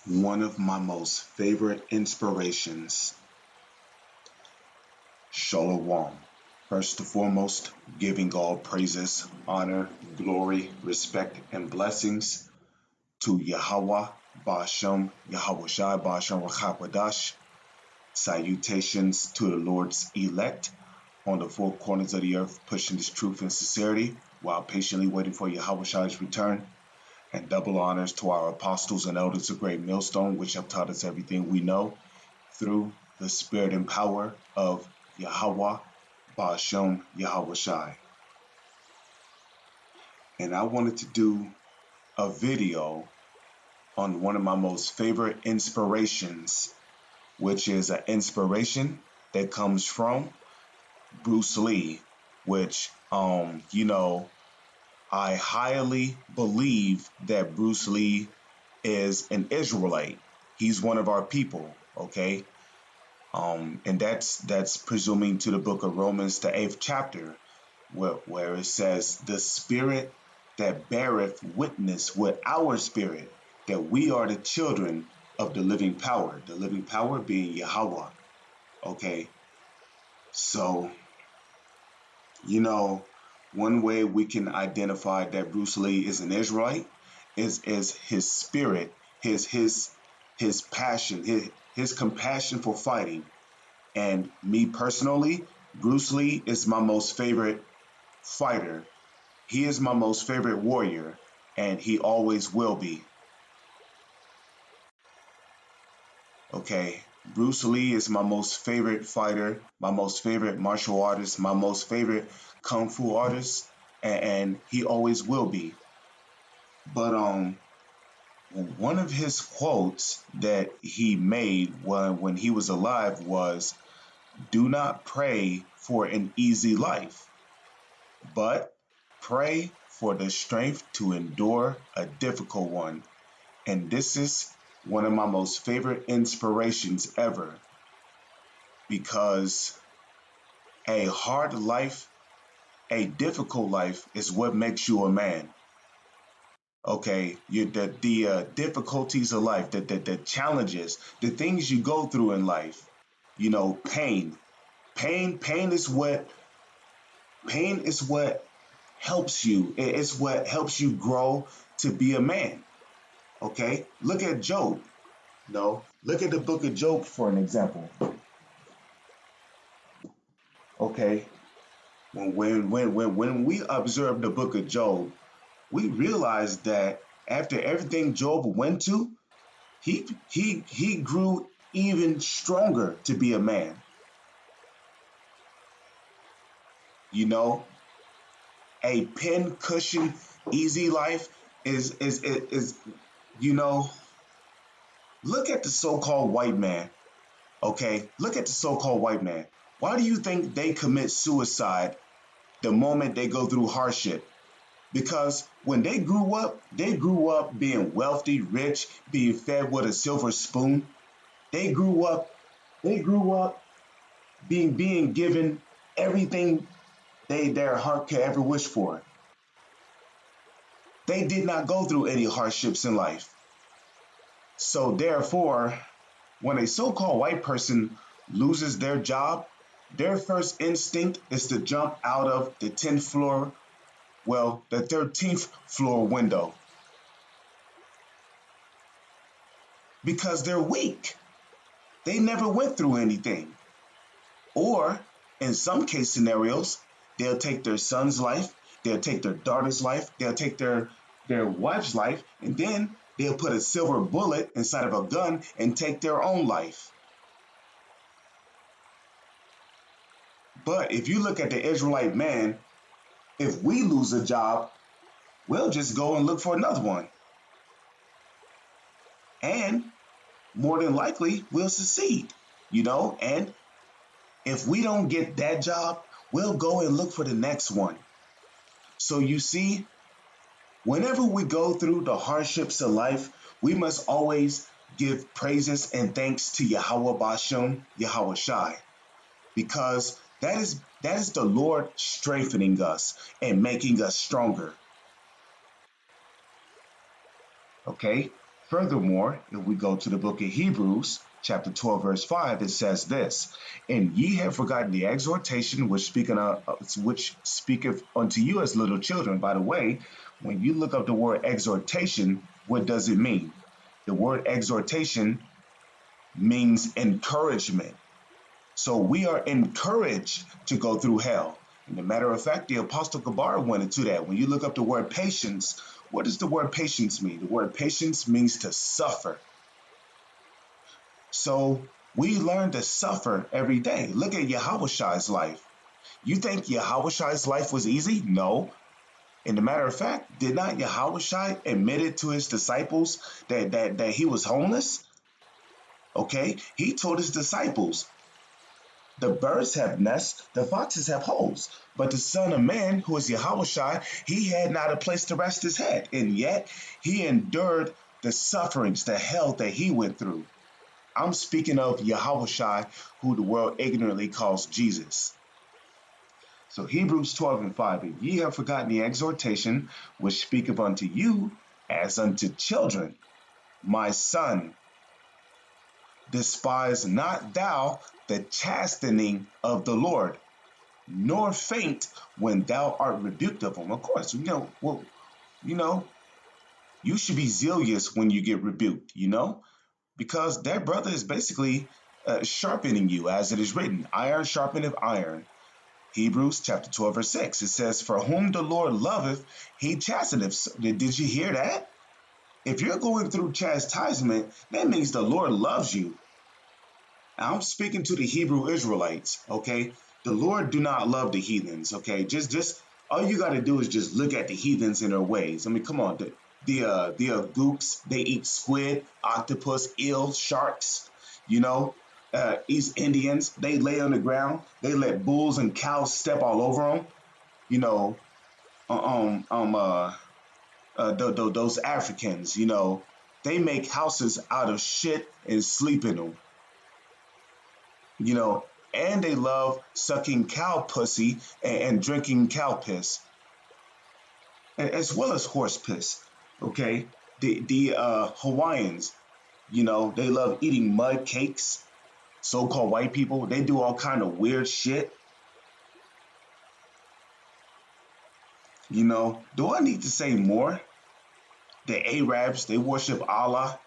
One of my most favorite inspirations, Shalom. First and foremost, giving all praises, honor, glory, respect, and blessings to Yahweh, Bashem, Yahweh Shai, Bashem, Rachapadash. Salutations to the Lord's elect on the four corners of the earth, pushing this truth and sincerity while patiently waiting for Yahweh Shai's return. And double honors to our apostles and elders of Great Millstone, which have taught us everything we know through the spirit and power of Yahweh, Ba'ashem, Yahweh Shai. And I wanted to do a video on one of my most favorite inspirations, which is an inspiration that comes from Bruce Lee, which, I highly believe that Bruce Lee is an Israelite. He's one of our people, okay? And that's presuming to the book of Romans, the 8th chapter, where it says, the spirit that beareth witness with our spirit, that we are the children of the living power being Yahweh. Okay. So, you know, one way we can identify that Bruce Lee is an Israelite is his spirit, his passion, his compassion for fighting. And me personally, Bruce Lee is my most favorite fighter. He is my most favorite warrior, and he always will be. Okay, Bruce Lee is my most favorite fighter, my most favorite martial artist, my most favorite kung fu artist, and he always will be. But one of his quotes that he made when he was alive was, "Do not pray for an easy life, but pray for the strength to endure a difficult one." And this is one of my most favorite inspirations ever, because a hard life, a difficult life is what makes you a man. Okay, the difficulties of life, the challenges, the things you go through in life, pain. Pain is what helps you. It's what helps you grow to be a man. Okay, look at Job. No, look at the book of Job for an example. Okay, when we observe the book of Job, we realize that after everything Job went to, he grew even stronger to be a man. You know, a pin cushion easy life is you know, look at the so-called white man. Okay, look at the so-called white man. Why do you think they commit suicide the moment they go through hardship? Because when they grew up being wealthy, rich, being fed with a silver spoon. They grew up, they grew up being given everything their heart could ever wish for. They did not go through any hardships in life. So therefore, when a so-called white person loses their job, their first instinct is to jump out of the 10th floor, well, the 13th floor window, because they're weak. They never went through anything. Or in some case scenarios, they'll take their son's life, they'll take their daughter's life, they'll take their wife's life, and then they'll put a silver bullet inside of a gun and take their own life. But if you look at the Israelite man, if we lose a job, we'll just go and look for another one. And more than likely, we'll succeed, and if we don't get that job, we'll go and look for the next one. So you see, whenever we go through the hardships of life, we must always give praises and thanks to Yahweh Bashem, Yahweh Shai, because that is the Lord strengthening us and making us stronger. Okay? Furthermore, if we go to the book of Hebrews, chapter 12, verse 5, it says this, and ye have forgotten the exhortation which speaketh unto you as little children. By the way, when you look up the word exhortation, what does it mean? The word exhortation means encouragement. So we are encouraged to go through hell. And a matter of fact, the Apostle Gabar went into that. When you look up the word patience, what does the word patience mean? The word patience means to suffer. So we learn to suffer every day. Look at Yahweh's life. You think Yahweh's life was easy? No. And a matter of fact, did not Yahweh admit it to his disciples that he was homeless? Okay, he told his disciples, the birds have nests, the foxes have holes, but the Son of Man, who is Yahweh, he had not a place to rest his head, and yet he endured the sufferings, the hell that he went through. I'm speaking of Yahweh, who the world ignorantly calls Jesus. So Hebrews 12 and 5, and ye have forgotten the exhortation which speaketh unto you as unto children. My son, despise not thou the chastening of the Lord, nor faint when thou art rebuked of him. Of course, you know, you should be zealous when you get rebuked, because that brother is basically sharpening you, as it is written, iron sharpeneth iron. Hebrews chapter 12, verse 6. It says, for whom the Lord loveth, he chasteneth. So, did you hear that? If you're going through chastisement, that means the Lord loves you. I'm speaking to the Hebrew Israelites, okay? The Lord do not love the heathens, okay? Just all you got to do is just look at the heathens in their ways. I mean, come on, the gooks, they eat squid, octopus, eels, sharks, you know. East Indians, they lay on the ground, they let bulls and cows step all over them, you know. Uh, um, um, uh, those Africans, they make houses out of shit and sleep in them, and they love sucking cow pussy and drinking cow piss, as well as horse piss. Okay, the Hawaiians, they love eating mud cakes. So-called white people, they do all kind of weird shit. Do I need to say more? The Arabs, they worship Allah.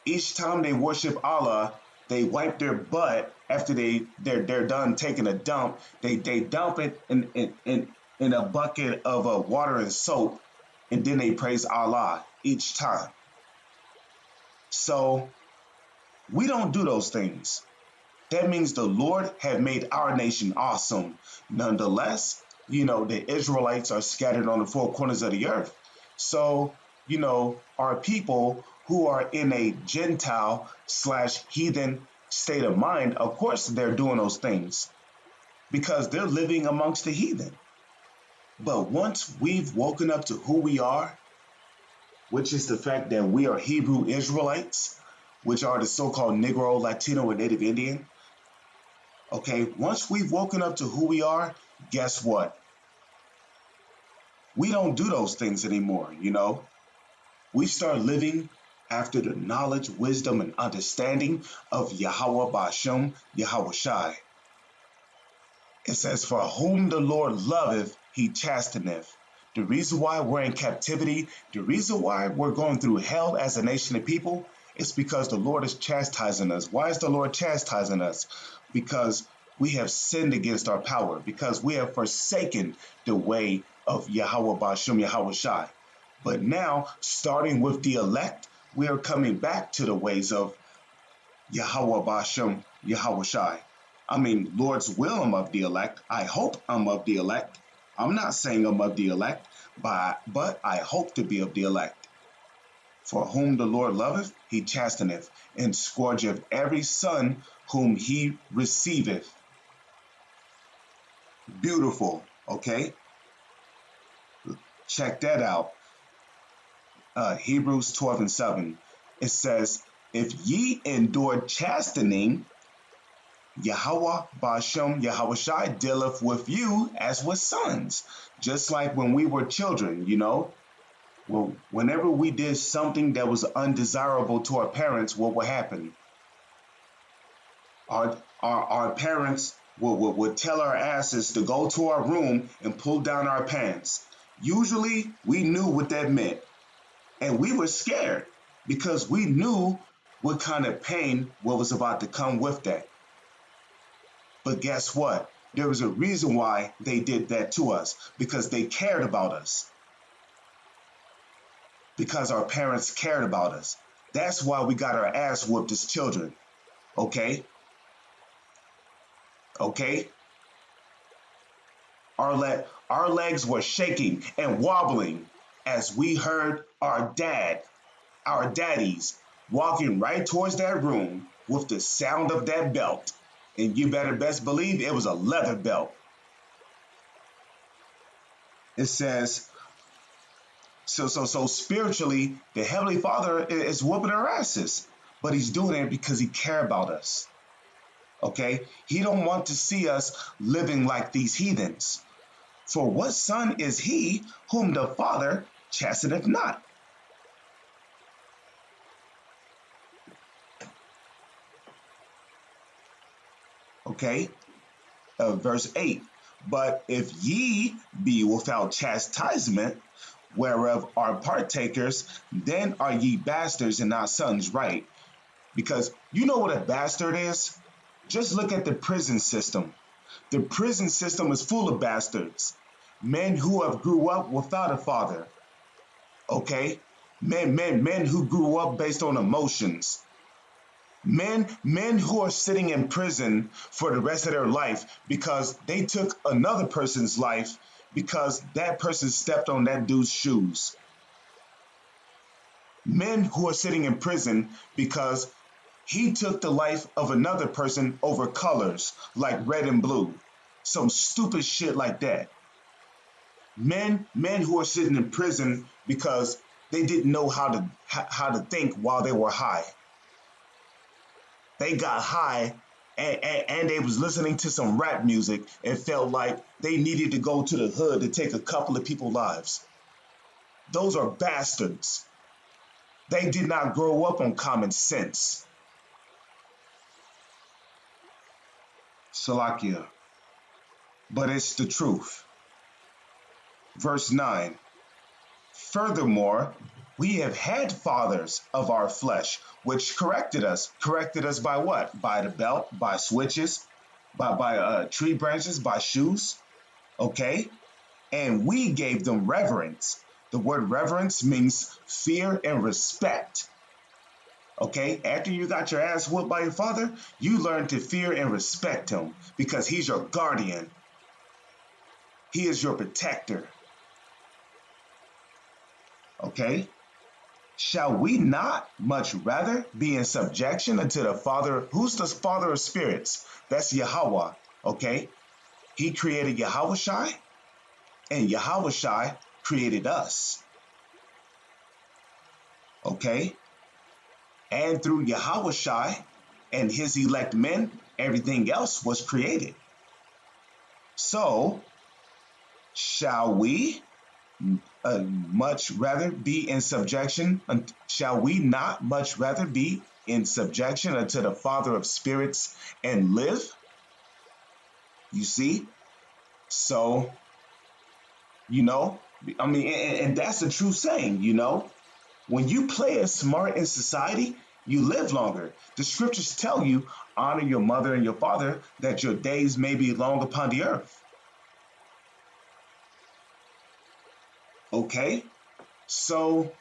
Each time they worship Allah, they wipe their butt after they're done taking a dump. They dump it in a bucket of water and soap, and then they praise Allah each time. So we don't do those things. That means the Lord have made our nation awesome. Nonetheless, the Israelites are scattered on the four corners of the earth. So, our people who are in a Gentile slash heathen state of mind, of course, they're doing those things because they're living amongst the heathen. But once we've woken up to who we are, which is the fact that we are Hebrew Israelites, which are the so-called Negro, Latino, and Native Indian, okay, once we've woken up to who we are, guess what? We don't do those things anymore, We start living after the knowledge, wisdom, and understanding of Yahweh Ba'ashem, Yahweh Shai. It says, for whom the Lord loveth, he chasteneth. The reason why we're in captivity, the reason why we're going through hell as a nation of people, is because the Lord is chastising us. Why is the Lord chastising us? Because we have sinned against our power, because we have forsaken the way of Yahweh Ba'ashem, Yahweh Shai. But now, starting with the elect, we are coming back to the ways of Yahweh Ba'ashem, Yahweh Shai. I mean, Lord's will, I'm of the elect. I hope I'm of the elect. I'm not saying I'm of the elect, but I hope to be of the elect. For whom the Lord loveth, he chasteneth, and scourgeth every son whom he receiveth. Beautiful, okay? Check that out. Hebrews 12 and 7. It says, if ye endure chastening, Yahweh Ba'ashem Yahweh Shai dealeth with you as with sons. Just like when we were children, Well, whenever we did something that was undesirable to our parents, what would happen? Our parents would tell our asses to go to our room and pull down our pants. Usually, we knew what that meant, and we were scared because we knew what kind of pain what was about to come with that. But guess what? There was a reason why they did that to us, because they cared about us, because our parents cared about us. That's why we got our ass whooped as children. Okay? Okay? Our legs were shaking and wobbling as we heard our daddies, walking right towards that room with the sound of that belt. And you better best believe it was a leather belt. It says, so spiritually, the Heavenly Father is whooping our asses, but He's doing it because He cares about us. Okay? He don't want to see us living like these heathens. For what son is he whom the Father chasteneth not? Okay? Verse 8. But if ye be without chastisement, whereof are partakers, then are ye bastards and not sons, right? Because you know what a bastard is? Just look at the prison system. The prison system is full of bastards. Men who have grew up without a father. Okay? Men who grew up based on emotions. Men who are sitting in prison for the rest of their life because they took another person's life because that person stepped on that dude's shoes. Men who are sitting in prison because he took the life of another person over colors like red and blue. Some stupid shit like that. Men who are sitting in prison because they didn't know how to think while they were high. They got high and they was listening to some rap music and felt like they needed to go to the hood to take a couple of people's lives. Those are bastards. They did not grow up on common sense. Salakia. But it's the truth. Verse 9. Furthermore, we have had fathers of our flesh, which corrected us. Corrected us by what? By the belt, by switches, by tree branches, by shoes. Okay? And we gave them reverence. The word reverence means fear and respect. Okay? After you got your ass whooped by your father, you learn to fear and respect him because he's your guardian. He is your protector. Okay? Shall we not much rather be in subjection unto the Father? Who's the Father of spirits? That's Yahweh. Okay? He created Yahushai, and Yahushai created us. Okay? And through Yahushai and his elect men, everything else was created. So, shall we much rather be in subjection? Shall we not much rather be in subjection unto the Father of spirits and live? You see? So, I mean, and that's a true saying, When you play it smart in society, you live longer. The scriptures tell you, honor your mother and your father, that your days may be long upon the earth. Okay? So,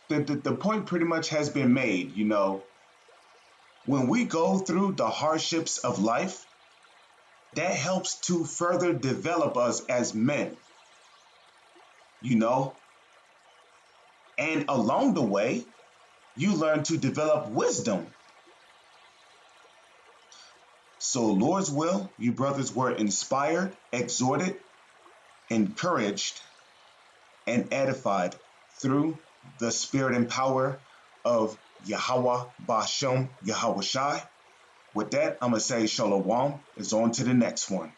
the point pretty much has been made, When we go through the hardships of life, that helps to further develop us as men, you know? And along the way, you learn to develop wisdom. So, Lord's will, you brothers were inspired, exhorted, encouraged, and edified through the spirit and power of Yahweh Bashem Yahweh Shai. With that, I'm going to say Shalom. It's on to the next one.